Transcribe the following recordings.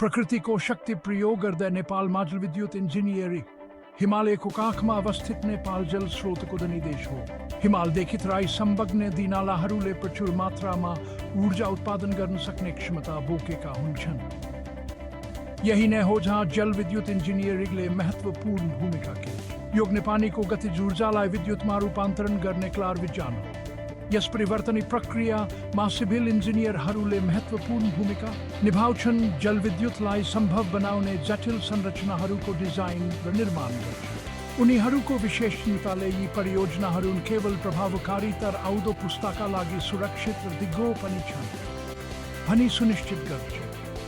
પ્રકૃતિકો શક્તિ પ્રયોગ કરતા નેપાળમાં જલવિદ્યુત ઇન્જિનિયરિંગ હિમાલય કાંખમાં અવસ્થિત નેપાળ જલ સ્રોત કોદની દેશ હો હિમાલ દેખિત રાય સંબગ્ન દીનાલા હરુલે પ્રચુર માત્રામાં ऊर्जा उत्पादन कर सकने क्षमता बोके का हुंछन यही न हो जहां जल विद्युत इंजीनियरिंग ले महत्वपूर्ण भूमिका के योग ने पानी को गतिज ऊर्जा लाए विद्युत में रूपांतरण करने क्लार विज्ञान हो यस परिवर्तनी प्रक्रिया में सिविल इंजीनियर हरुले महत्वपूर्ण भूमिका निभावछन जल विद्युत लाए संभव बनावने जटिल संरचना हरु को डिजाइन व निर्माण कर उनीहरू को विशेषताले यी परियोजनाहरू केवल प्रभावकारी तर आउँदो पुस्ताका लागि सुरक्षित र दिगो पनि छन् भनी सुनिश्चित गर्छ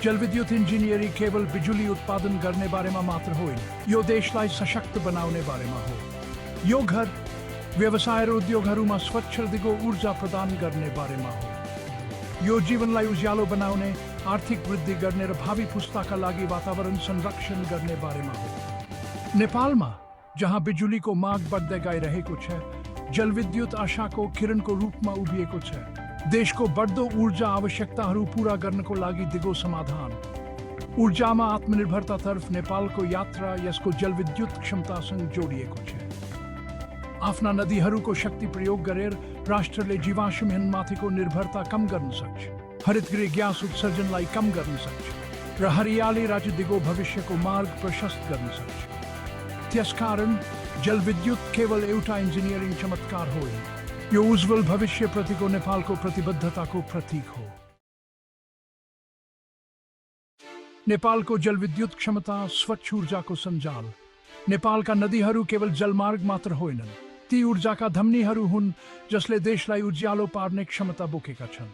जलविद्युत इंजीनियरिंग केवल बिजुली उत्पादन गर्ने बारेमा मात्र होइन यो देशलाई सशक्त बनाउने बारेमा हो यो घर व्यवसाय र उद्योगहरूमा स्वच्छ र दिगो ऊर्जा प्रदान गर्ने बारेमा हो यो जीवनलाई उज्यालो बनाउने आर्थिक वृद्धि गर्ने र भावी पुस्ताका लागि वातावरण संरक्षण गर्ने बारेमा हो नेपालमा जहां बिजुली को माग बढ़ते गइरहेको छ जलविद्युत आशा को किरण को रूप में उभिएको छ देश को बढ़दो ऊर्जा आवश्यकताहरू पूरा गर्नको लागि दिगो समाधान ऊर्जा में आत्मनिर्भरता तर्फ नेपाल को यात्रा यसको जलविद्युत क्षमतासँग जोडिएको छ आफ्ना नदीहरूको शक्ति प्रयोग गरेर राष्ट्रले जीवाश्म ईन्धनमाथिको निर्भरता कम गर्न सक्छ हरितगृह ग्यास उत्सर्जनलाई कम गर्न सक्छ र हरियाली राज्य दिगो भविष्यको मार्ग प्रशस्त गर्न सक्छ त्यसकारण जलविद्युत केवल एउटा इंजीनियरिंग चमत्कार होइन यो उज्जवल भविष्य प्रतिको नेपालको प्रतिबद्धताको प्रतीक हो नेपालको जलविद्युत क्षमता स्वच्छ ऊर्जाको सञ्जाल नेपालका नदीहरू केवल जलमार्ग मात्र होइनन् ती ऊर्जाका धमनीहरू हुन् जसले देशलाई उज्यालो पार्ने क्षमता बोकेका छन्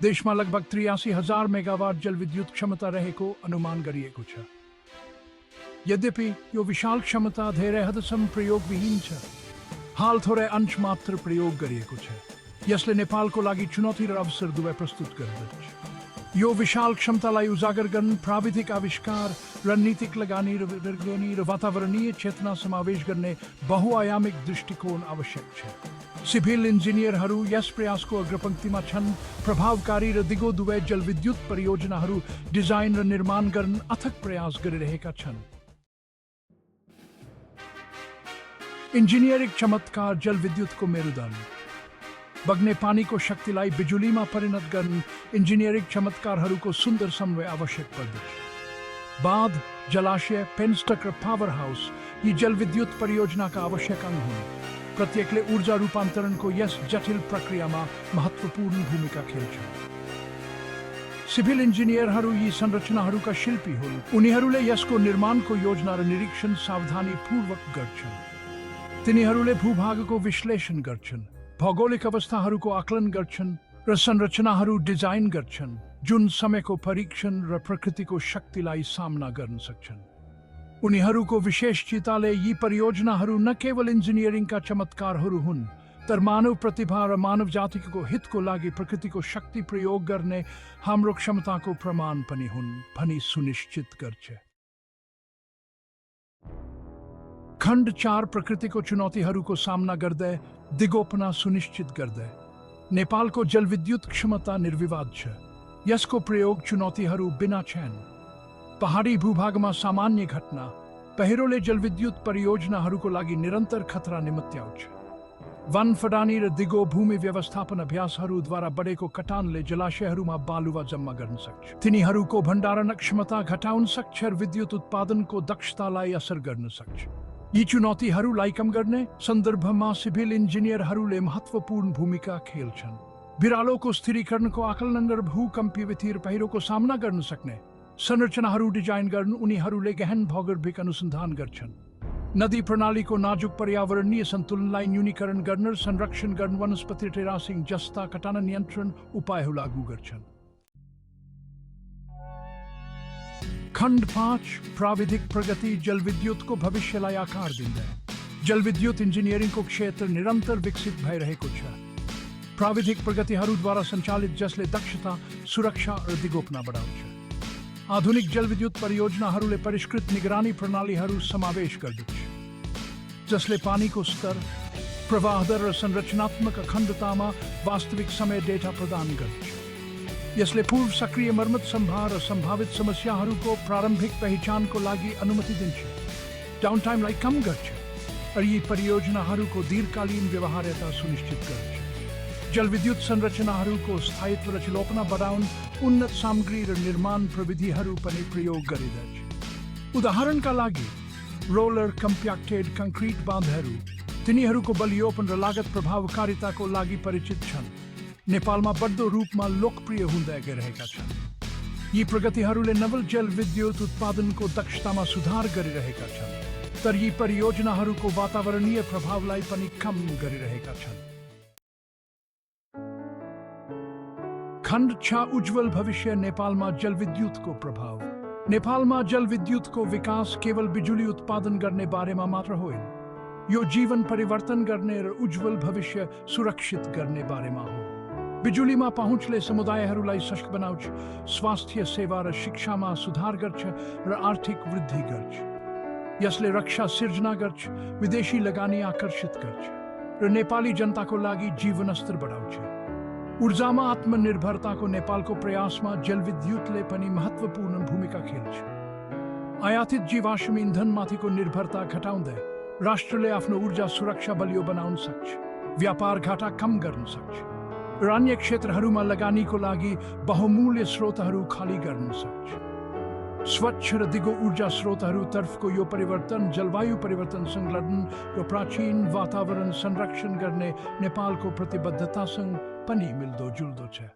देशमा लगभग 83,000 मेगावाट जलविद्युत क्षमता रहेको अनुमान गरिएको छ यद्यपि यो विशाल क्षमता धेरै हदसम्म प्रयोगविहीन छ हाल थोरै अंश मात्र प्रयोग गरिएको छ यसले नेपालको लागि चुनौती र अवसर दुवै प्रस्तुत गर्दछ यो विशाल क्षमतालाई उजागर गर्न प्राविधिक आविष्कार रणनीतिक लगानी र वातावरणीय चेतना समावेश गर्ने बहुआयामिक दृष्टिकोण आवश्यक छ सिभिल इन्जिनियरहरू यस प्रयासको अग्रपंक्तिमा छन् प्रभावकारी र दिगो दुवै जलविद्युत परियोजनाहरू डिजाइन र निर्माण गर्न अथक प्रयास गरिरहेका छन् इंजीनियरिंग चमत्कार जलविद्युत को मेरुदण्ड बग्ने पानी को शक्तिलाई बिजुलीमा परिणत गर्न इंजीनियरिंग चमत्कारहरूको सुन्दर समन्वय आवश्यक पर्दछ बाँध जलाशय पेन्स्टक र पावर हाउस यी जलविद्युत परियोजनाका आवश्यक अंग हुन् प्रत्येकले ऊर्जा रूपान्तरणको यस जटिल प्रक्रियामा महत्वपूर्ण भूमिका खेल्छन् सिभिल इन्जिनियरहरू यी संरचनाहरूका शिल्पी हुन् उनीहरूले यसको निर्माणको योजना र निरीक्षण सावधानीपूर्वक गर्छन् तिनीहरूले भूभागको विश्लेषण गर्छन् भौगोलिक अवस्थाहरूको आकलन गर्छन् र संरचनाहरू डिजाइन गर्छन् जुन समयको परीक्षण र प्रकृतिको शक्तिलाई सामना गर्न सक्छन् उनीहरूको विशेषताले यी परियोजनाहरू न केवल इन्जिनियरिङका चमत्कारहरू हुन् तर मानव प्रतिभा र मानव जातिको हितको लागि प्रकृतिको शक्ति प्रयोग गर्ने हाम्रो क्षमताको प्रमाण पनि हुन् भनी सुनिश्चित गर्छ खण्ड 4 प्रकृतिको चुनौतीहरूको सामना गर्दै दिगोपना सुनिश्चित गर्दै नेपालको जलविद्युत क्षमता निर्विवाद छ यसको प्रयोग चुनौतीहरू बिना छैन पहाडी भूभागमा सामान्य घटना पहिरोले जलविद्युत परियोजनाहरूको लागि निरन्तर खतरा निम्त्याउँछ वन फडानी र दिगो भूमि व्यवस्थापन अभ्यासहरूद्वारा बढेको कटानले जलाशयहरूमा बालुवा जम्मा गर्न सक्छ तिनीहरूको भण्डारण क्षमता घटाउन सक्छ र विद्युत उत्पादनको दक्षतालाई असर गर्न सक्छ यी चुनौतीहरूलाई कम गर्ने सन्दर्भमा सिभिल इन्जिनियरहरूले महत्वपूर्ण भूमिका खेल्छन् बिरालोको स्थिरीकरणको आकलन र भूकम्पीय विधि र पहिरोको सामना गर्न सक्ने संरचनाहरू डिजाइन गर्न उनीहरूले गहन भौगोलिक अनुसन्धान गर्छन् नदी प्रणालीको नाजुक पर्यावरणीय सन्तुलनलाई न्यूनीकरण गर्न र संरक्षण गर्न वनस्पति टेरासिङ जस्ता कटान नियन्त्रण उपायहरू लागू गर्छन् खण्ड 5 प्राविधिक प्रगति जलविद्युतको भविष्यलाई आकार दिँदै जलविद्युत इन्जिनियरिङको क्षेत्र निरन्तर विकसित भइरहेको छ प्राविधिक प्रगतिहरूद्वारा सञ्चालित जसले दक्षता सुरक्षा र दिगोपना बढाउँछ आधुनिक जलविद्युत परियोजनाहरूले परिष्कृत निगरानी प्रणालीहरू समावेश गर्दछ जसले पानीको स्तर प्रवाह दर र संरचनात्मक अखण्डतामा वास्तविक समय डेटा प्रदान गर्छ यसले पूर्व सक्रिय मर्मत सम्भार र सम्भावित समस्याहरूको प्रारम्भिक पहिचानको लागि अनुमति दिन्छ, डाउनटाइमलाई कम गर्छ र यी परियोजनाहरूको दीर्घकालीन व्यवहार्यता सुनिश्चित गर्छ। जलविद्युत संरचनाहरूको स्थायित्व र लचिलोपना बढाउन उन्नत सामग्री र निर्माण प्रविधिहरू पनि प्रयोग गरिँदछ। उदाहरणका लागि रोलर कम्प्याक्टेड कंक्रिट बाँधहरू तिनीहरूको बलियोपन र लागत प्रभावकारिताको लागि परिचित छन्, नेपालमा बढ्दो रूपमा लोकप्रिय हुँदै गइरहेका छन्। यी प्रगतिहरूले नवल जलविद्युत उत्पादनको दक्षतामा सुधार गरिरहेका छन्, तर यी परियोजनाहरूको वातावरणीय प्रभावलाई पनि कम गरिरहेका छन्। खण्ड 6 उज्जवल भविष्य नेपालमा जलविद्युतको प्रभाव। नेपालमा जलविद्युतको विकास केवल बिजुली उत्पादन गर्ने बारेमा मात्र होइन, यो जीवन परिवर्तन गर्ने र उज्जवल भविष्य सुरक्षित गर्ने बारेमा हो। बिजुलीमा पहुँचले समुदायहरूलाई सशक्त बनाउँछ, स्वास्थ्य सेवा र शिक्षामा सुधार गर्छ र आर्थिक वृद्धि गर्छ। यसले रक्षा सिर्जना गर्छ, विदेशी लगानी आकर्षित गर्छ र नेपाली जनताको लागि जीवन स्तर बढाउँछ। ऊर्जामा आत्मनिर्भरताको नेपालको प्रयासमा जलविद्युतले पनि महत्त्वपूर्ण भूमिका खेल्छ। आयातित जीवाश्म इन्धनमाथिको निर्भरता घटाउँदै राष्ट्रले आफ्नो ऊर्जा सुरक्षा बलियो बनाउन सक्छ, व्यापार घाटा कम गर्न सक्छ र अन्य क्षेत्रहरूमा लगानीको लागि बहुमूल्य स्रोतहरू खाली गर्न सक्छ। स्वच्छ र दिगो ऊर्जा स्रोतहरूतर्फको यो परिवर्तन जलवायु परिवर्तन संलग्न र प्राचीन वातावरण संरक्षण गर्ने नेपालको प्रतिबद्धतासँग पनि मिल्दो जुल्दो छ।